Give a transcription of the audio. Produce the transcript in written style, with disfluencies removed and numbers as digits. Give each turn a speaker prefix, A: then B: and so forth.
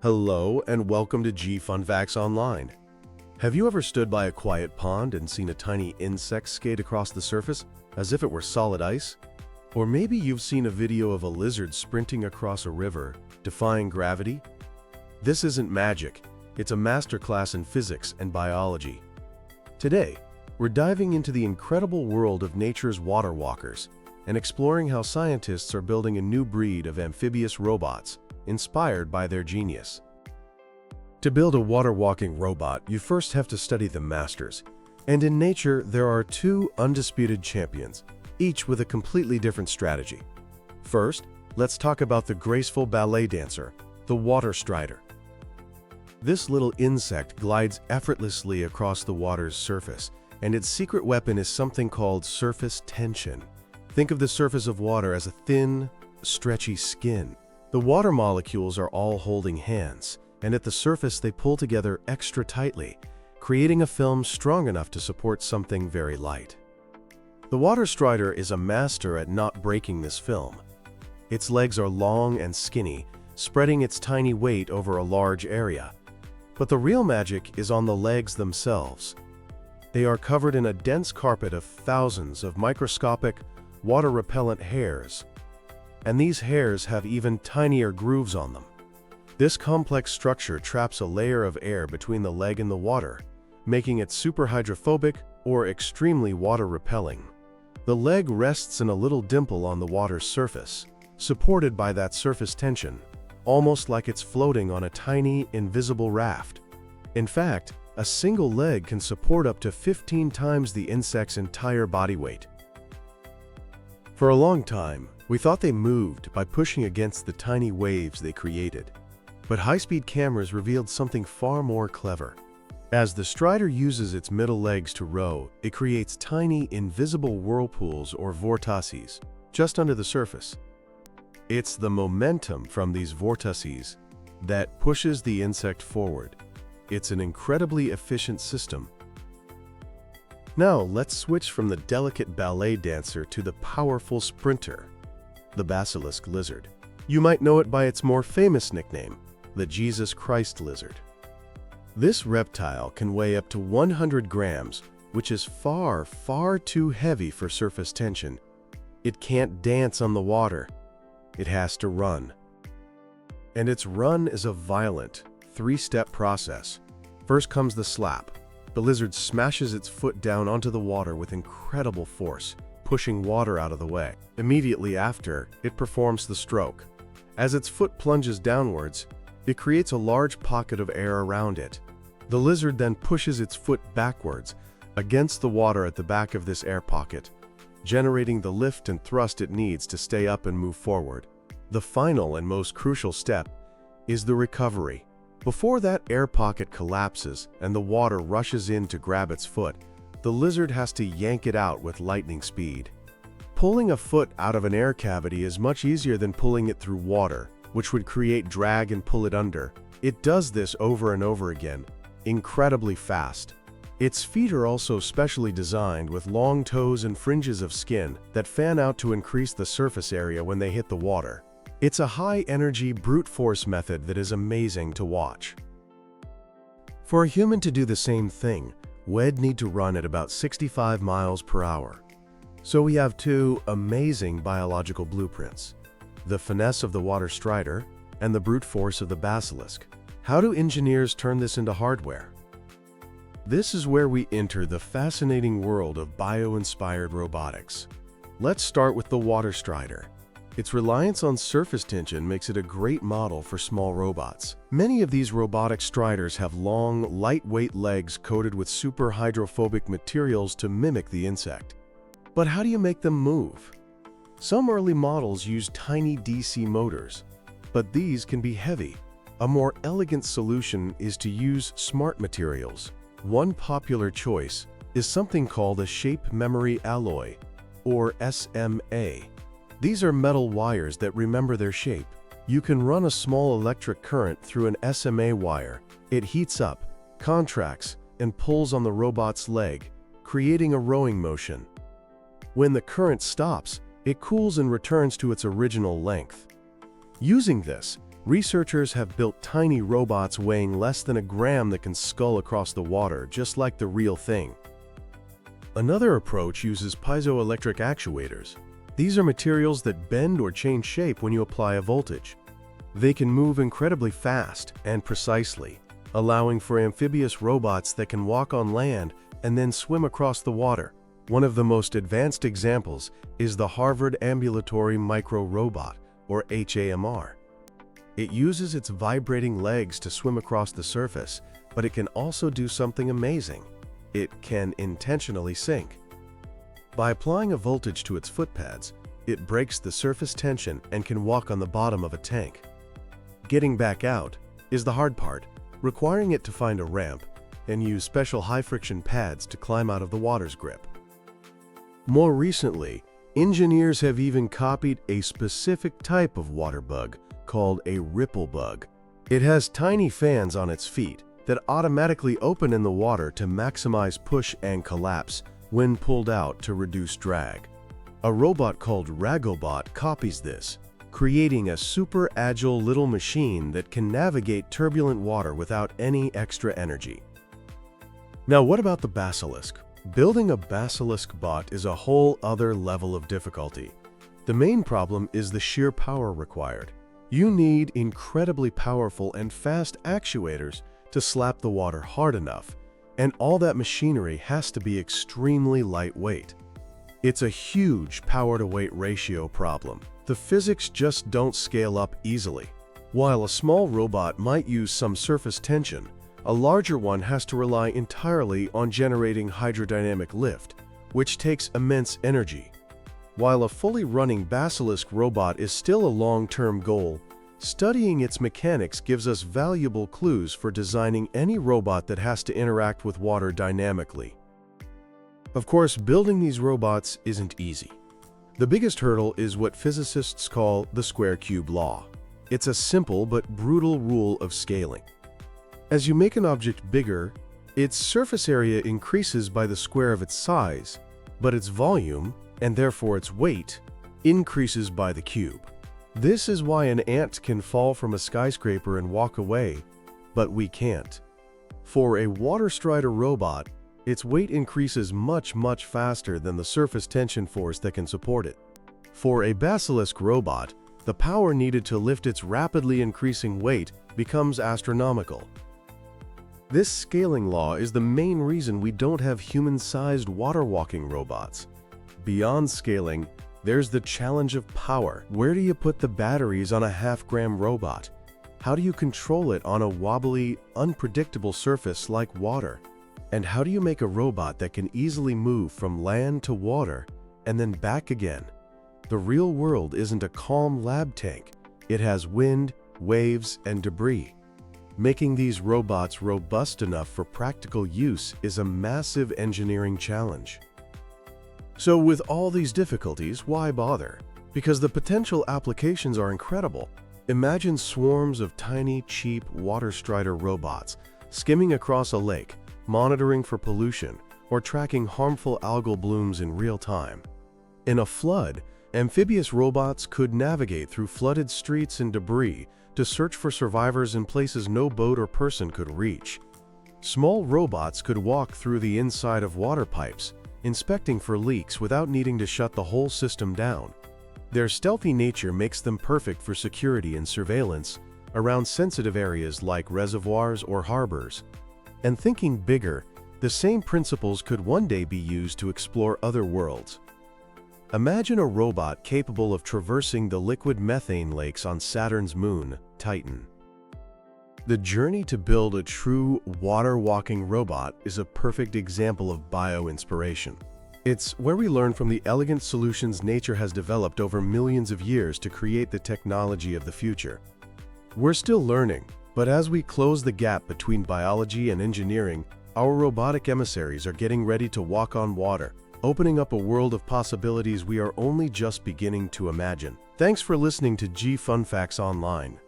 A: Hello and welcome to G Fun Facts Online. Have you ever stood by a quiet pond and seen a tiny insect skate across the surface as if it were solid ice? Or maybe you've seen a video of a lizard sprinting across a river, defying gravity? This isn't magic, it's a masterclass in physics and biology. Today, we're diving into the incredible world of nature's water walkers and exploring how scientists are building a new breed of amphibious robots inspired by their genius. To build a water-walking robot, you first have to study the masters. And in nature, there are two undisputed champions, each with a completely different strategy. First, let's talk about the graceful ballet dancer, the water strider. This little insect glides effortlessly across the water's surface, and its secret weapon is something called surface tension. Think of the surface of water as a thin, stretchy skin. The water molecules are all holding hands, and at the surface they pull together extra tightly, creating a film strong enough to support something very light. The water strider is a master at not breaking this film. Its legs are long and skinny, spreading its tiny weight over a large area. But the real magic is on the legs themselves. They are covered in a dense carpet of thousands of microscopic, water-repellent hairs. And these hairs have even tinier grooves on them. This complex structure traps a layer of air between the leg and the water, making it super hydrophobic or extremely water-repelling. The leg rests in a little dimple on the water's surface, supported by that surface tension, almost like it's floating on a tiny, invisible raft. In fact, a single leg can support up to 15 times the insect's entire body weight. For a long time, we thought they moved by pushing against the tiny waves they created. But high-speed cameras revealed something far more clever. As the strider uses its middle legs to row, it creates tiny, invisible whirlpools or vortices just under the surface. It's the momentum from these vortices that pushes the insect forward. It's an incredibly efficient system. Now let's switch from the delicate ballet dancer to the powerful sprinter, the basilisk lizard. You might know it by its more famous nickname, the Jesus Christ lizard. This reptile can weigh up to 100 grams, which is far, far too heavy for surface tension. It can't dance on the water. It has to run. And its run is a violent, three-step process. First comes the slap. The lizard smashes its foot down onto the water with incredible force, pushing water out of the way. Immediately after, it performs the stroke. As its foot plunges downwards, it creates a large pocket of air around it. The lizard then pushes its foot backwards against the water at the back of this air pocket, generating the lift and thrust it needs to stay up and move forward. The final and most crucial step is the recovery. Before that air pocket collapses and the water rushes in to grab its foot, the lizard has to yank it out with lightning speed. Pulling a foot out of an air cavity is much easier than pulling it through water, which would create drag and pull it under. It does this over and over again, incredibly fast. Its feet are also specially designed with long toes and fringes of skin that fan out to increase the surface area when they hit the water. It's a high-energy, brute force method that is amazing to watch. For a human to do the same thing, we'd need to run at about 65 miles per hour. So we have two amazing biological blueprints: the finesse of the water strider and the brute force of the basilisk. How do engineers turn this into hardware? This is where we enter the fascinating world of bio-inspired robotics. Let's start with the water strider. Its reliance on surface tension makes it a great model for small robots. Many of these robotic striders have long, lightweight legs coated with super hydrophobic materials to mimic the insect. But how do you make them move? Some early models use tiny DC motors, but these can be heavy. A more elegant solution is to use smart materials. One popular choice is something called a shape memory alloy, or SMA. These are metal wires that remember their shape. You can run a small electric current through an SMA wire. It heats up, contracts, and pulls on the robot's leg, creating a rowing motion. When the current stops, it cools and returns to its original length. Using this, Researchers have built tiny robots weighing less than a gram that can scull across the water, just like the real thing. Another approach uses piezoelectric actuators. These are materials that bend or change shape when you apply a voltage. They can move incredibly fast and precisely, allowing for amphibious robots that can walk on land and then swim across the water. One of the most advanced examples is the Harvard Ambulatory Micro Robot, or HAMR. It uses its vibrating legs to swim across the surface, but it can also do something amazing. It can intentionally sink. By applying a voltage to its foot pads, it breaks the surface tension and can walk on the bottom of a tank. Getting back out is the hard part, requiring it to find a ramp and use special high-friction pads to climb out of the water's grip. More recently, engineers have even copied a specific type of water bug called a ripple bug. It has tiny fans on its feet that automatically open in the water to maximize push and collapse when pulled out to reduce drag. A robot called Ragobot copies this, creating a super agile little machine that can navigate turbulent water without any extra energy. Now, what about the basilisk? Building a basilisk bot is a whole other level of difficulty. The main problem is the sheer power required. You need incredibly powerful and fast actuators to slap the water hard enough, and all that machinery has to be extremely lightweight. It's a huge power-to-weight ratio problem. The physics just don't scale up easily. While a small robot might use some surface tension, a larger one has to rely entirely on generating hydrodynamic lift, which takes immense energy. While a fully running basilisk robot is still a long-term goal, studying its mechanics gives us valuable clues for designing any robot that has to interact with water dynamically. Of course, building these robots isn't easy. The biggest hurdle is what physicists call the square-cube law. It's a simple but brutal rule of scaling. As you make an object bigger, its surface area increases by the square of its size, but its volume, and therefore its weight, increases by the cube. This is why an ant can fall from a skyscraper and walk away, but we can't. For a water strider robot, its weight increases much faster than the surface tension force that can support it. For a basilisk robot, the power needed to lift its rapidly increasing weight becomes astronomical. This scaling law is the main reason we don't have human-sized water-walking robots. Beyond scaling, there's the challenge of power. Where do you put the batteries on a half-gram robot? How do you control it on a wobbly, unpredictable surface like water? And how do you make a robot that can easily move from land to water and then back again? The real world isn't a calm lab tank. It has wind, waves, and debris. Making these robots robust enough for practical use is a massive engineering challenge. So with all these difficulties, why bother? Because the potential applications are incredible. Imagine swarms of tiny, cheap water strider robots skimming across a lake, monitoring for pollution, or tracking harmful algal blooms in real time. In a flood, amphibious robots could navigate through flooded streets and debris to search for survivors in places no boat or person could reach. Small robots could walk through the inside of water pipes, inspecting for leaks without needing to shut the whole system down. Their stealthy nature makes them perfect for security and surveillance around sensitive areas like reservoirs or harbors. And thinking bigger, the same principles could one day be used to explore other worlds. Imagine a robot capable of traversing the liquid methane lakes on Saturn's moon, Titan. The journey to build a true water-walking robot is a perfect example of bio-inspiration. It's where we learn from the elegant solutions nature has developed over millions of years to create the technology of the future. We're still learning, but as we close the gap between biology and engineering, our robotic emissaries are getting ready to walk on water, opening up a world of possibilities we are only just beginning to imagine. Thanks for listening to G Fun Facts Online.